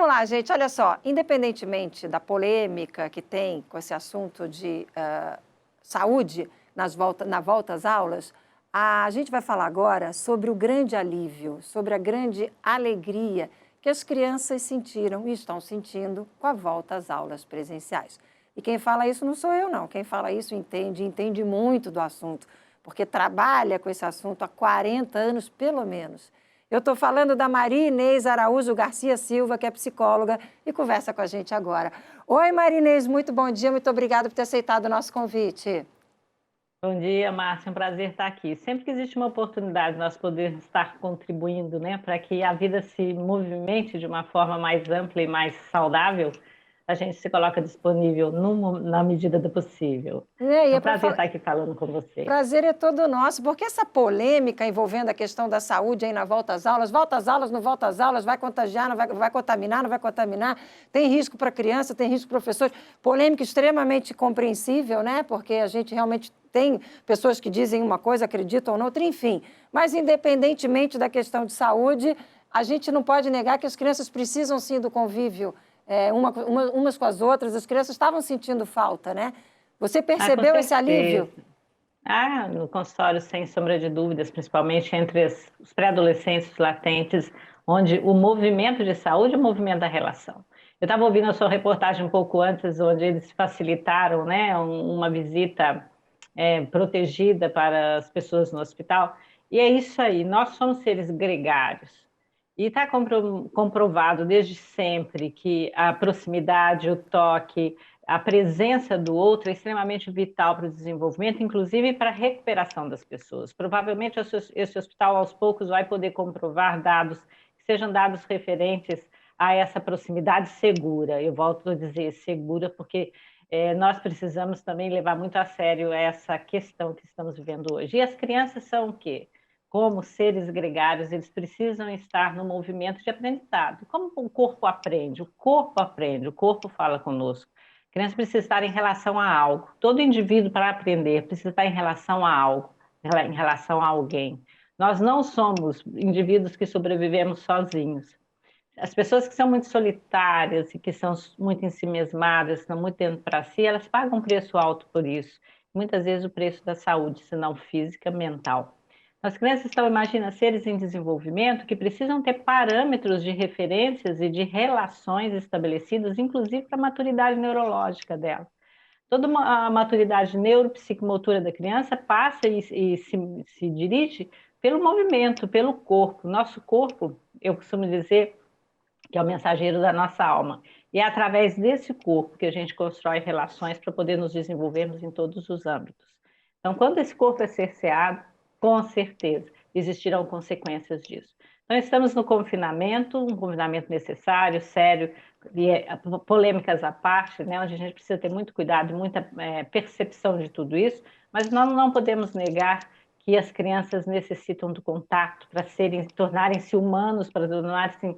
vamos lá, gente, olha só, independentemente da polêmica que tem com esse assunto de saúde na volta às aulas, a gente vai falar agora sobre o grande alívio, sobre a grande alegria que as crianças sentiram e estão sentindo com a volta às aulas presenciais. E quem fala isso não sou eu, não. Quem fala isso entende muito do assunto, porque trabalha com esse assunto há 40 anos, pelo menos. Eu estou falando da Maria Inês Araújo Garcia Silva, que é psicóloga e conversa com a gente agora. Oi, Maria Inês, muito bom dia, muito obrigada por ter aceitado o nosso convite. Bom dia, Márcia, é um prazer estar aqui. Sempre que existe uma oportunidade, nós podermos estar contribuindo, né, para que a vida se movimente de uma forma mais ampla e mais saudável, a gente se coloca disponível na medida do possível. É É um prazer estar aqui falando com você. Prazer é todo nosso, porque essa polêmica envolvendo a questão da saúde aí na volta às aulas, não volta às aulas, vai contagiar, não vai contaminar, não vai contaminar, tem risco para a criança, tem risco para o professor, polêmica extremamente compreensível, né? Porque a gente realmente tem pessoas que dizem uma coisa, acreditam noutra, enfim. Mas independentemente da questão de saúde, a gente não pode negar que as crianças precisam sim do convívio umas com as outras, as crianças estavam sentindo falta, né? Você percebeu esse alívio? No consultório, sem sombra de dúvidas, principalmente entre os pré-adolescentes latentes, onde o movimento de saúde é o movimento da relação. Eu estava ouvindo a sua reportagem um pouco antes, onde eles facilitaram, né, uma visita protegida para as pessoas no hospital, e é isso aí, nós somos seres gregários. E está comprovado desde sempre que a proximidade, o toque, a presença do outro é extremamente vital para o desenvolvimento, inclusive para a recuperação das pessoas. Provavelmente esse hospital, aos poucos, vai poder comprovar dados que sejam dados referentes a essa proximidade segura. Eu volto a dizer segura, porque nós precisamos também levar muito a sério essa questão que estamos vivendo hoje. E as crianças são o quê? Como seres gregários, eles precisam estar no movimento de aprendizado. Como o corpo aprende? O corpo aprende, o corpo fala conosco. A criança precisa estar em relação a algo. Todo indivíduo, para aprender, precisa estar em relação a algo, em relação a alguém. Nós não somos indivíduos que sobrevivemos sozinhos. As pessoas que são muito solitárias e que são muito ensimesmadas, estão muito dentro para si, elas pagam um preço alto por isso. Muitas vezes o preço da saúde, se não física, mental. As crianças estão, imagina, seres em desenvolvimento que precisam ter parâmetros de referências e de relações estabelecidas, inclusive para a maturidade neurológica dela. Toda a maturidade neuropsicomotora da criança passa e se dirige pelo movimento, pelo corpo. Nosso corpo, eu costumo dizer, que é o mensageiro da nossa alma. E é através desse corpo que a gente constrói relações para poder nos desenvolvermos em todos os âmbitos. Então, quando esse corpo é cerceado, com certeza existirão consequências disso. Então, estamos no confinamento, um confinamento necessário, sério, e polêmicas à parte, né, onde a gente precisa ter muito cuidado, muita percepção de tudo isso, mas nós não podemos negar que as crianças necessitam do contato para tornarem-se humanos, para tornarem-se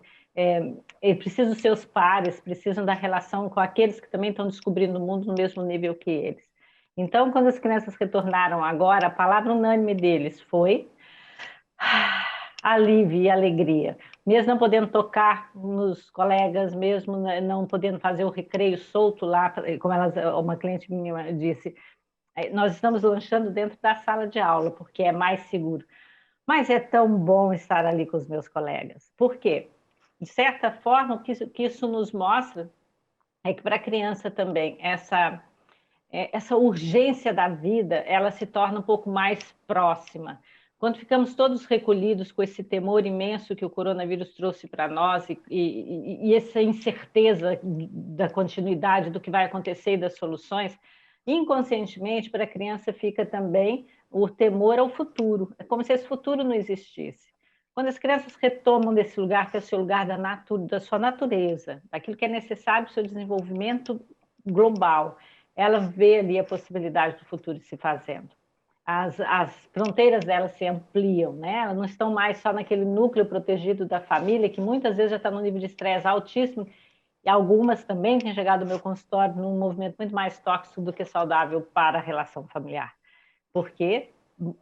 precisam dos seus pares, precisam da relação com aqueles que também estão descobrindo o mundo no mesmo nível que eles. Então, quando as crianças retornaram agora, a palavra unânime deles foi alívio e alegria. Mesmo não podendo tocar nos colegas, mesmo não podendo fazer o recreio solto lá, como uma cliente minha disse, nós estamos lanchando dentro da sala de aula, porque é mais seguro. Mas é tão bom estar ali com os meus colegas. Por quê? De certa forma, o que isso nos mostra é que para a criança também, essa urgência da vida, ela se torna um pouco mais próxima. Quando ficamos todos recolhidos com esse temor imenso que o coronavírus trouxe para nós e essa incerteza da continuidade do que vai acontecer e das soluções, inconscientemente para a criança fica também o temor ao futuro. É como se esse futuro não existisse. Quando as crianças retomam desse lugar, que é o seu lugar da sua natureza, daquilo que é necessário para o seu desenvolvimento global, ela vê ali a possibilidade do futuro se fazendo. As fronteiras delas se ampliam, né? Elas não estão mais só naquele núcleo protegido da família, que muitas vezes já está num nível de estresse altíssimo, e algumas também têm chegado ao meu consultório num movimento muito mais tóxico do que saudável para a relação familiar. Porque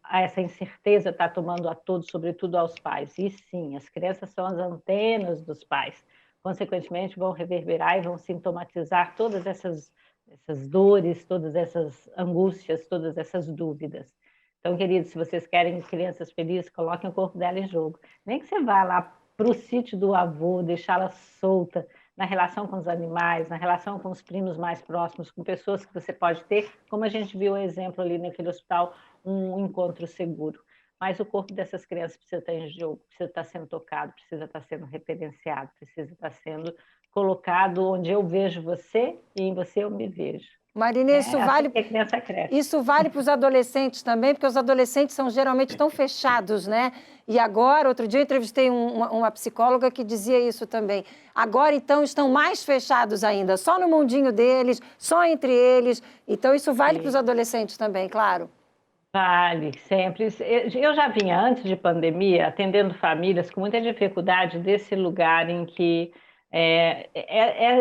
essa incerteza está tomando a todos, sobretudo aos pais. E sim, as crianças são as antenas dos pais. consequentemente vão reverberar e vão sintomatizar todas essas dores, todas essas angústias, todas essas dúvidas. Então, queridos, se vocês querem crianças felizes, coloquem o corpo dela em jogo. Nem que você vá lá para o sítio do avô, deixá-la solta na relação com os animais, na relação com os primos mais próximos, com pessoas que você pode ter, como a gente viu o exemplo ali naquele hospital, um encontro seguro. Mas o corpo dessas crianças precisa estar em jogo, precisa estar sendo tocado, precisa estar sendo referenciado, precisa estar sendo colocado onde eu vejo você e em você eu me vejo. Marinês, isso assim que a criança cresce. Isso vale para os adolescentes também, porque os adolescentes são geralmente tão fechados, né? E agora, outro dia eu entrevistei uma psicóloga que dizia isso também. Agora, então, estão mais fechados ainda, só no mundinho deles, só entre eles. Então, isso vale para os adolescentes também, claro. Vale, sempre. Eu já vinha, antes de pandemia, atendendo famílias com muita dificuldade desse lugar em que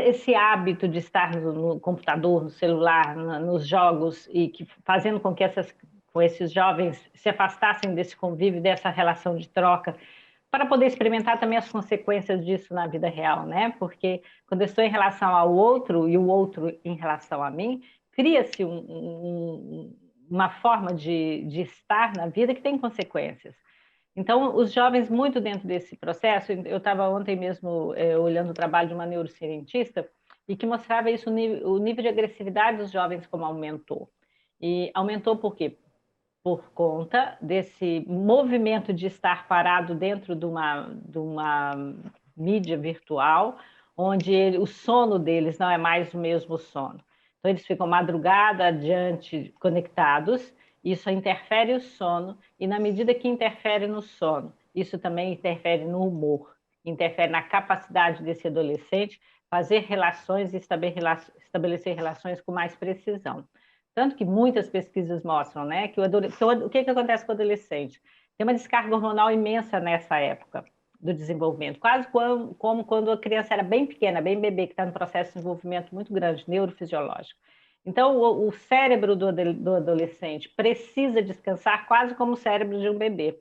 esse hábito de estar no computador, no celular, nos jogos, e que, fazendo com que com esses jovens se afastassem desse convívio, dessa relação de troca, para poder experimentar também as consequências disso na vida real, né? Porque quando eu estou em relação ao outro e o outro em relação a mim, cria-se uma forma de estar na vida que tem consequências. Então, os jovens, muito dentro desse processo, eu estava ontem mesmo olhando o trabalho de uma neurocientista e que mostrava isso, o nível de agressividade dos jovens como aumentou. E aumentou por quê? Por conta desse movimento de estar parado dentro de uma mídia virtual, onde o sono deles não é mais o mesmo sono. Então, eles ficam madrugada adiante conectados, isso interfere o sono, e na medida que interfere no sono, isso também interfere no humor, interfere na capacidade desse adolescente fazer relações e estabelecer relações com mais precisão. Tanto que muitas pesquisas mostram, né, que o que acontece com o adolescente? Tem uma descarga hormonal imensa nessa época do desenvolvimento, quase como quando a criança era bem pequena, bem bebê, que está no processo de desenvolvimento muito grande, neurofisiológico. Então, o cérebro do adolescente precisa descansar quase como o cérebro de um bebê.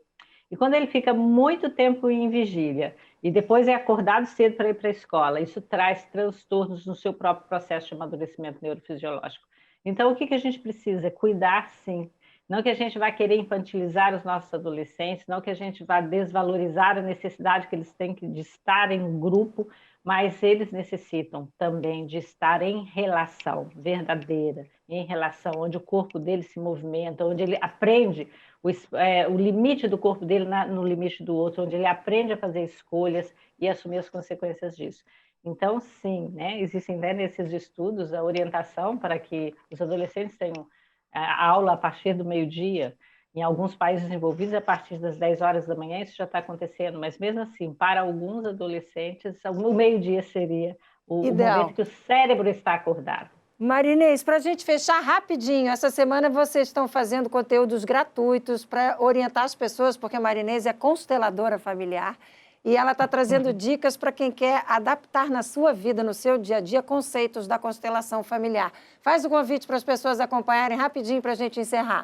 E quando ele fica muito tempo em vigília e depois é acordado cedo para ir para a escola, isso traz transtornos no seu próprio processo de amadurecimento neurofisiológico. Então, o que a gente precisa? Cuidar, sim. Não que a gente vá querer infantilizar os nossos adolescentes, não que a gente vá desvalorizar a necessidade que eles têm de estar em grupo, mas eles necessitam também de estar em relação verdadeira, em relação onde o corpo dele se movimenta, onde ele aprende o limite do corpo dele no limite do outro, onde ele aprende a fazer escolhas e assumir as consequências disso. Então, sim, né, existem nesses estudos a orientação para que os adolescentes tenham a aula a partir do meio-dia. Em alguns países desenvolvidos, a partir das 10 horas da manhã, isso já está acontecendo, mas mesmo assim, para alguns adolescentes, o meio-dia seria o momento que o cérebro está acordado. Marinês, para a gente fechar rapidinho, essa semana vocês estão fazendo conteúdos gratuitos para orientar as pessoas, porque a Marinês é consteladora familiar e ela está trazendo dicas para quem quer adaptar na sua vida, no seu dia a dia, conceitos da constelação familiar. Faz o convite para as pessoas acompanharem rapidinho para a gente encerrar.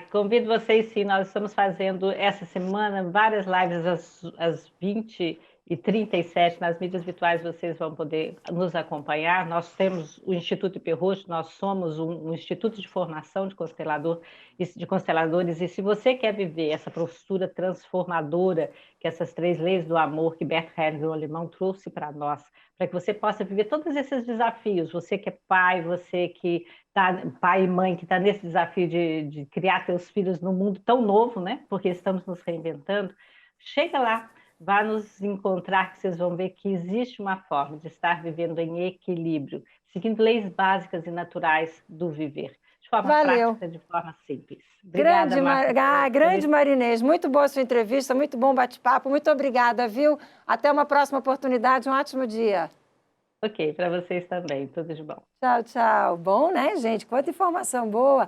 Convido vocês, sim, nós estamos fazendo essa semana várias lives às 20h37 nas mídias virtuais, vocês vão poder nos acompanhar. Nós temos o Instituto Perrocho, nós somos um instituto de formação de consteladores, e se você quer viver essa postura transformadora que essas 3 leis do amor que Bert Hellinger, o alemão, trouxe para nós, para que você possa viver todos esses desafios, você que é pai, você que tá, pai e mãe que está nesse desafio de criar seus filhos num mundo tão novo, né? Porque estamos nos reinventando, chega lá, vá nos encontrar, que vocês vão ver que existe uma forma de estar vivendo em equilíbrio, seguindo leis básicas e naturais do viver, de forma prática, de forma simples. Obrigada, grande Marinês, muito boa a sua entrevista, muito bom bate-papo, muito obrigada, viu? Até uma próxima oportunidade, um ótimo dia. Ok, para vocês também, tudo de bom. Tchau, tchau. Bom, né, gente? Quanta informação boa.